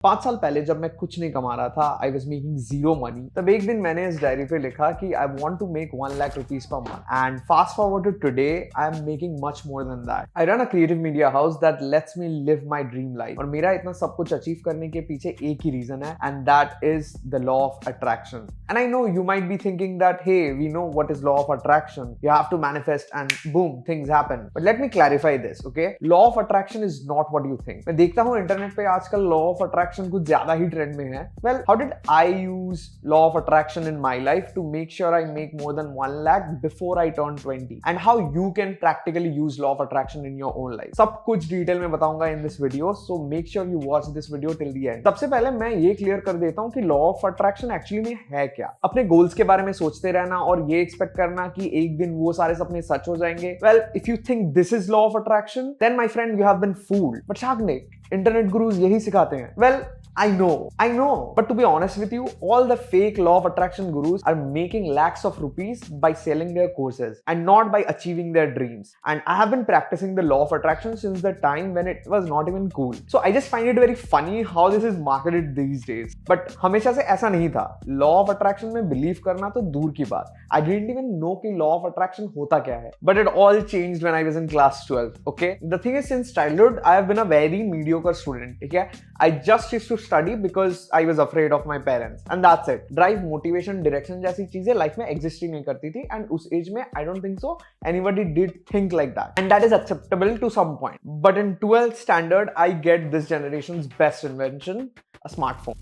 5 साल पहले जब मैं कुछ नहीं कमा रहा था, I was making zero money, तब एक दिन मैंने इस डायरी पे लिखा कि I want to make 1 lakh rupees per month and fast forward to today I am making much more than that. I run a creative media house that lets me live my dream life और मेरा इतना सब कुछ achieve करने के पीछे एक ही रीजन है and that is the law of attraction. And I know you might be thinking that hey we know what is law of attraction, you have to manifest and boom things happen, but let me clarify this, okay? Law of attraction is not what you think. मैं देखता हूँ internet पे आजकल law of attraction कुछ ज्यादा ही trend में है। Well, how did I use law of attraction in my life to make sure I make more than 1 lakh before I turn 20? And how you can practically use law of attraction in your own life. सब कुछ detail में बताऊंगा in this video, so make sure you watch this video till the end. सबसे पहले मैं ये clear कर देता हूँ कि law of attraction एक्चुअली में है क्या। अपने गोल्स के बारे में सोचते रहना और ये एक्सपेक्ट करना कि एक दिन वो सारे सपने सच हो जाएंगे। Well, if you think this is law of attraction, then my friend, you have been fooled. But Shagnik, internet gurus यही सिखाते हैं। Well, I know. But to be honest with you, all the fake law of attraction gurus are making lakhs of rupees by selling their courses and not by achieving their dreams. And I have been practicing the law of attraction since the time when it was not even cool. So I just find it very funny how this is marketed these days. But हमेशा से ऐसा नहीं था। Law of attraction में believe करना तो दूर की बात। I didn't even know कि law of attraction होता क्या है. But it all changed when I was in class 12. Okay? The thing is, since childhood, I have been a very mediocre student. ठीक है? I just used to study because I was afraid of my parents and that's it. Drive, motivation, direction जैसी चीजें life में exist ही नहीं करती थी and उस as में I don't think so anybody did think like that and that is acceptable to some point. But in 12th standard I get this generation's best invention, a smartphone.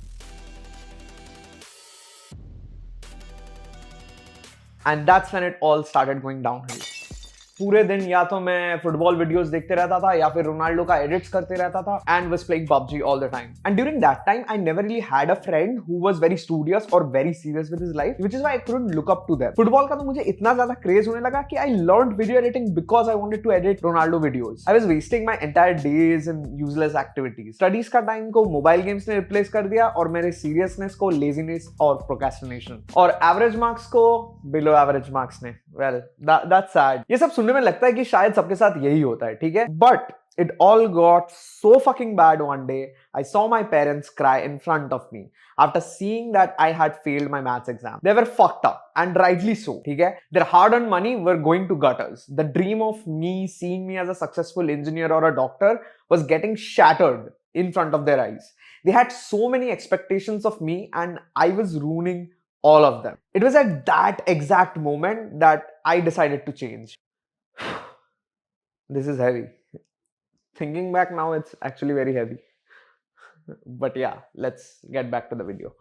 And that's when it all started going downhill. पूरे दिन या तो मैं football videos देखते रहता था या फिर रोनाल्डो का एडिट्स करते रहता था and was playing PUBG all the time. And during that time I never really had a friend who was very studious और very serious with his life, which is why I couldn't look up to them. Football का तो मुझे इतना ज्यादा craze होने लगा कि I learned video editing because I wanted to edit Ronaldo videos. I was wasting my entire days in useless activities. Studies का time को मोबाइल गेम्स ने रिप्लेस कर दिया और मेरे सीरियसनेस को लेजीनेस और प्रोक्रेस्टिनेशन, और एवरेज मार्क्स को बिलो एवरेज मार्क्स ने। Well, that's sad. ये सब सुनने में लगता है कि शायद सबके साथ यही होता है, ठीक है? But it all got so fucking bad one day. I saw my parents cry in front of me after seeing that I had failed my maths exam. They were fucked up and rightly so. Okay? Their hard-earned money were going to gutters. The dream of me seeing me as a successful engineer or a doctor was getting shattered in front of their eyes. They had so many expectations of me and I was ruining all of them. It was at that exact moment that I decided to change. This is heavy. Thinking back now, it's actually very heavy. But yeah, let's get back to the video.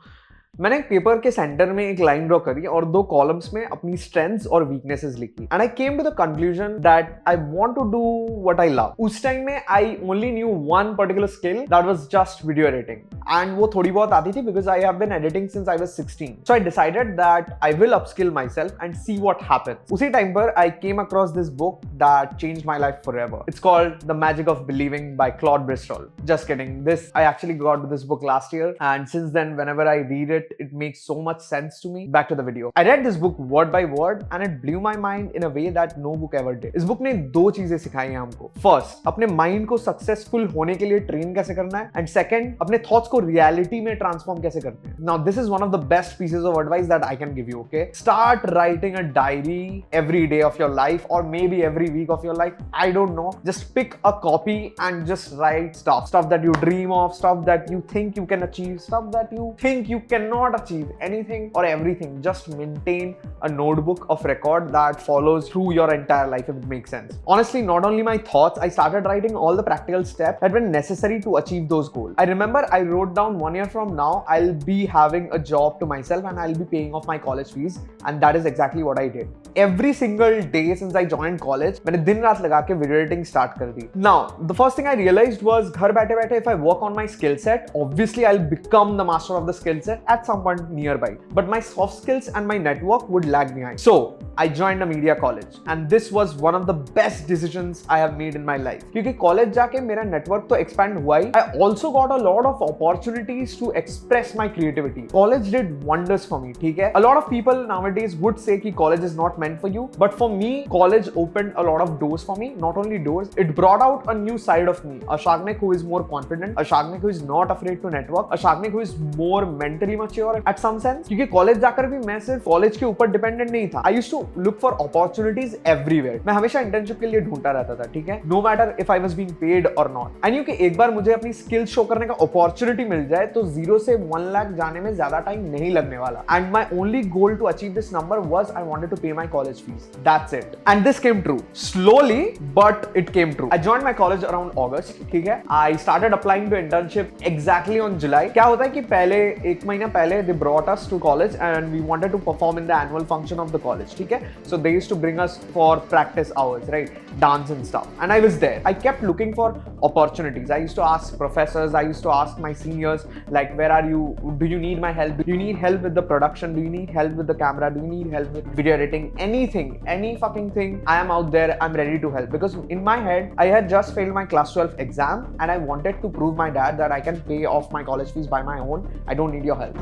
मैंने एक paper के centre में एक line draw करी और 2 columns में अपनी strengths और वीकनेसेस लिखी and I came to the conclusion that I want to do what I love. उस टाइम में I only knew one particular skill, that was just video editing, and वो थोड़ी बहुत आती थी because I have been editing since I was 16. So I decided that I will upskill my self and see what happens. उसी time पर I came across this book that changed my life forever. It's called the magic of believing by Claude Bristol. Just kidding. I actually got this book last year, and since then, whenever I read it, it makes so much sense to me. Back to the video. I read this book word by word, and it blew my mind in a way that no book ever did. इस book ने 2 चीजें सिखाई हैं हमको. First, अपने mind को successful होने के लिए train कैसे करना है, and second, अपने thoughts को reality में transform कैसे करते हैं. Now, this is one of the best pieces of advice that I can give you. Okay, start writing a diary every day of your life, or maybe every week of your life. I don't know. Just pick a copy and just write stuff that you dream of, stuff that you think you can achieve, stuff that you think you cannot achieve, anything or everything. Just maintain a notebook of record that follows through your entire life, if it makes sense. Honestly, not only my thoughts, I started writing all the practical steps that were necessary to achieve those goals. I remember I wrote down 1 year from now, I'll be having a job to myself and I'll be paying off my college fees, and that is exactly what I did. Every single day since I joined college, मैंने दिन रात लगा के video editing start कर दी. Now, the first thing I realized was घर बैठे बैठे if I work on my skill set, obviously I'll become the master of the skill set at some point nearby. But my soft skills and my network would lag behind. So I joined a media college, and this was one of the best decisions I have made in my life. क्योंकि college जाके मेरा network तो expand हुआ ही, I also got a lot of opportunities to express my creativity. College did wonders for me. ठीक है? A lot of people nowadays would say कि college is not meant for you, but for me, college opened a lot of doors for me. Not only doors, it brought out a new side of me. A Shagnik who is more confident, a Shagnik who is not afraid to network, a Shagnik who is more mentally mature at some sense. क्योंकि college जाकर भी मैं सिर्फ college के ऊपर dependent नहीं था. I used to look for opportunities everywhere. मैं हमेशा इंटर्नशिप के लिए ढूंढता रहता था, ठीक है, no matter if I was being paid or not. I knew कि एक बार मुझे अपनी स्किल्स शो करने का अपॉर्चुनिटी मिल जाए तो 0 से 1 लाख जाने में ज्यादा टाइम नहीं लगने वाला. And my only goal to achieve this number was I wanted to pay my college fees. That's it. And this came true. Slowly, but it came true. I joined my college around August, ठीक है. I started applying to internship exactly on July. क्या होता है कि पहले एक महीना पहले they brought us to college and we wanted to perform in the annual function of the college, ठीक है. So they used to bring us for practice hours, right? Dance and stuff. And I was there. I kept looking for opportunities. I used to ask professors, I used to ask my seniors, like, where are you? Do you need my help? Do you need help with the production? Do you need help with the camera? Do you need help with video editing? Anything, any fucking thing, I am out there. I'm ready to help. Because in my head, I had just failed my class 12 exam and I wanted to prove my dad that I can pay off my college fees by my own. I don't need your help.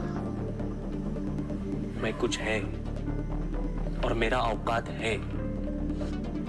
मैं कुछ है और मेरा औकात है.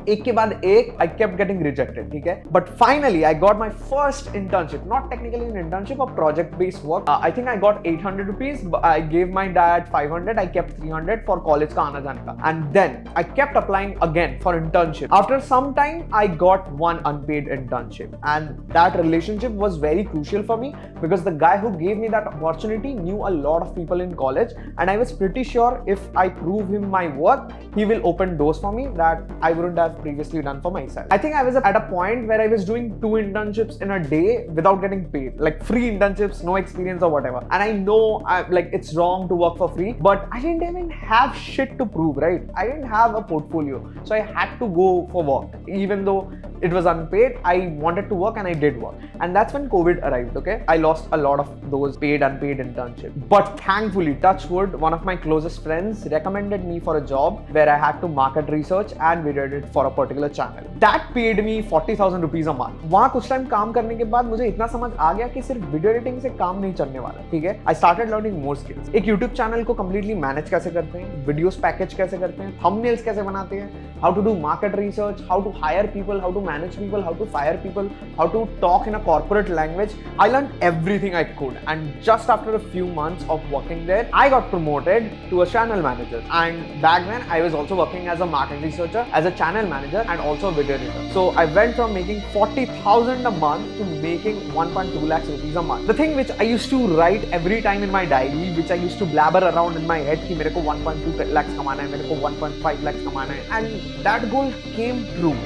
एक के बाद एक I kept getting rejected, ठीक है. But finally I got my first internship, not technically an internship, a project based work. I think I got 800 rupees, but I gave my dad 500, I kept 300 for college का आना जाने का. And then I kept applying again for internship. After some time I got one unpaid internship and that relationship was very crucial for me because the guy who gave me that opportunity knew a lot of people in college and I was pretty sure if I prove him my work, he will open doors for me that I wouldn't have previously done for myself. I think I was at a point where I was doing 2 internships in a day without getting paid, like free internships, no experience or whatever. And I know like it's wrong to work for free, but I didn't even have shit to prove, right? I didn't have a portfolio, so I had to go for work. Even though it was unpaid, I wanted to work and I did work. And that's when COVID arrived, okay? I lost a lot of those paid, unpaid internships. But thankfully, touch wood, one of my closest friends recommended me for a job where I had to market research and video edit for a particular channel. That paid me 40,000 rupees a month. वहाँ कुछ time काम करने के बाद मुझे इतना समझ आ गया कि सिर्फ वीडियो एडिटिंग से काम नहीं चलने वाला, ठीक है. I started learning more skills. एक YouTube चैनल को completely मैनेज कैसे करते हैं, वीडियोस पैकेज कैसे करते हैं, थंबनेल्स कैसे बनाते हैं, how to do market research, how to hire people, how to manage people, how to fire people, how to talk in a corporate language. I learned everything I could, and just after a few months of working there, I got promoted to a channel manager. And back then, I was also working as a market researcher, as a channel manager, and also a video editor. So I went from making 40,000 a month to making 1.2 lakhs rupees a month. The thing which I used to write every time in my diary, which I used to blabber around in my head कि मेरे को 1.2 lakhs कमाना है, मेरे को 1.5 lakhs कमाना है, and that goal came true.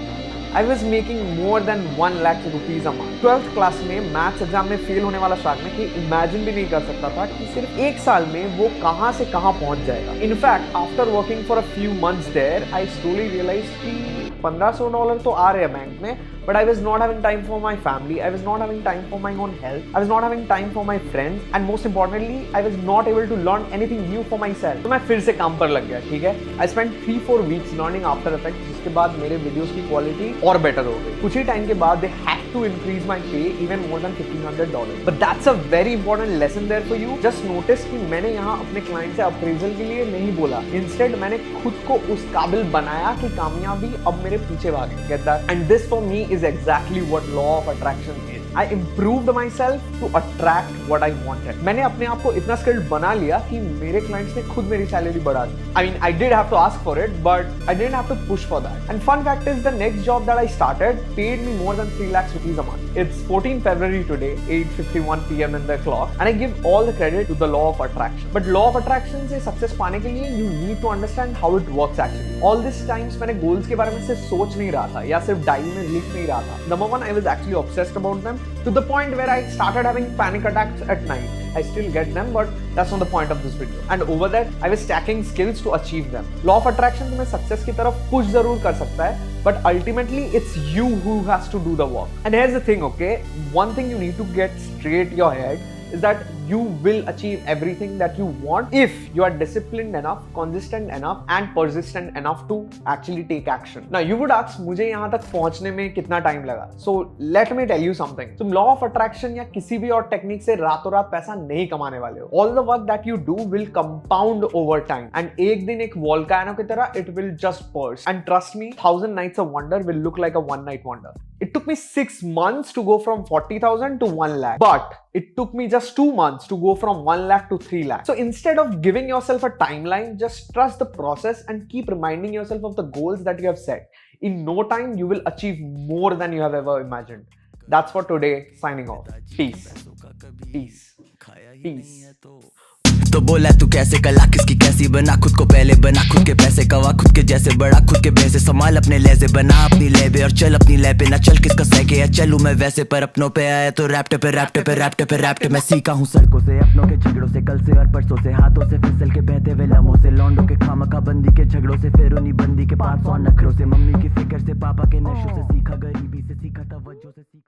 I was making more than 1 lakh rupees a month. 12th class में मैथ्स एग्जाम में फेल होने वाला शागनिक कि इमेजिन भी नहीं कर सकता था कि सिर्फ एक साल में वो कहाँ से कहाँ पहुँच जाएगा. In fact after working for a few months there I slowly realise कि $1,500 तो आ रहे हैं बैंक में, but I was not having time for my family. I was not having time for my own health. I was not having time for my friends, and most importantly, I was not able to learn anything new for myself. तो मैं फिर से काम पर लग गया, ठीक है. I spent 3-4 weeks learning After Effects, जिसके बाद मेरे वीडियोस की क्वालिटी और बेटर हो गई. कुछ ही टाइम के बाद they had to increase my pay even more than $1,500. But that's a very important lesson there for you. Just notice कि मैंने यहाँ अपने क्लाइंट से अप्रेजल के लिए नहीं बोला. Instead मैंने खुद को उस काबिल बनाया कि कामयाबी अब मेरे पीछे भागे. Get that? And this for me is exactly what law of attraction is. I improved myself to attract what I wanted. मैंने अपने आप को इतना skilled बना लिया कि मेरे clients ने खुद मेरी salary बढ़ा दी. I mean, I did have to ask for it, but I didn't have to push for that. And fun fact is, the next job that I started paid me more than 3 lakhs rupees a month. It's 14 February today, 8:51 PM in the clock, and I give all the credit to the law of attraction. But law of attraction से success पाने के लिए you need to understand how it works actually. All these times मैंने goals के बारे में सिर्फ सोच नहीं रहा था या सिर्फ डायरी में लिख नहीं रहा था. Number one, I was actually obsessed about them to the point where I started having panic attacks at night. I still get them, but that's not the point of this video. And over that, I was stacking skills to achieve them. Law of attraction तुम्हें success की तरफ push जरूर कर सकता है, but ultimately it's you who has to do the work. And here's the thing, okay? One thing you need to get straight your head is that you will achieve everything that you want if you are disciplined enough, consistent enough and persistent enough to actually take action. Now you would ask मुझे यहाँ तक पहुंचने में कितना time लगा? So let me tell you something. तुम law of attraction या किसी भी और टेक्निक से रातों रात पैसा नहीं कमाने वाले हो. All the work that you do will compound over time and एक दिन एक वोल्केनो की तरह it will just burst. And trust me, 1000 nights of wonder will look like a one night wonder. It took me 6 months to go from 40,000 to 1 lakh. But it took me just 2 months to go from 1 lakh to 3 lakh. So instead of giving yourself a timeline, just trust the process and keep reminding yourself of the goals that you have set. In no time, you will achieve more than you have ever imagined. That's for today. Signing off. Peace. Peace. Peace. तो बोला तू कैसे कला किसकी कैसी बना खुद को पहले बना खुद के पैसे कवा खुद के जैसे बड़ा खुद के भैसे संभाल अपने लहजे बना अपनी लहबे और चल अपनी लह पे ना चल किसका सह या चलूं मैं वैसे पर अपनों पे आया तो रैप्टे पे रैप्टे पे रैप्टे पे रैप्टे मैं सीखा हूँ सड़कों से अपनों के झगड़ों से कल से और परसों से हाथों से फिसल के बहते हुए लम्हों से लौंडों के खामखा बंदी के झगड़ों से फेरोनी बंदी के 500 नखरों से मम्मी की फिक्र से पापा के नशों से सीखा गरीबी से सीखा था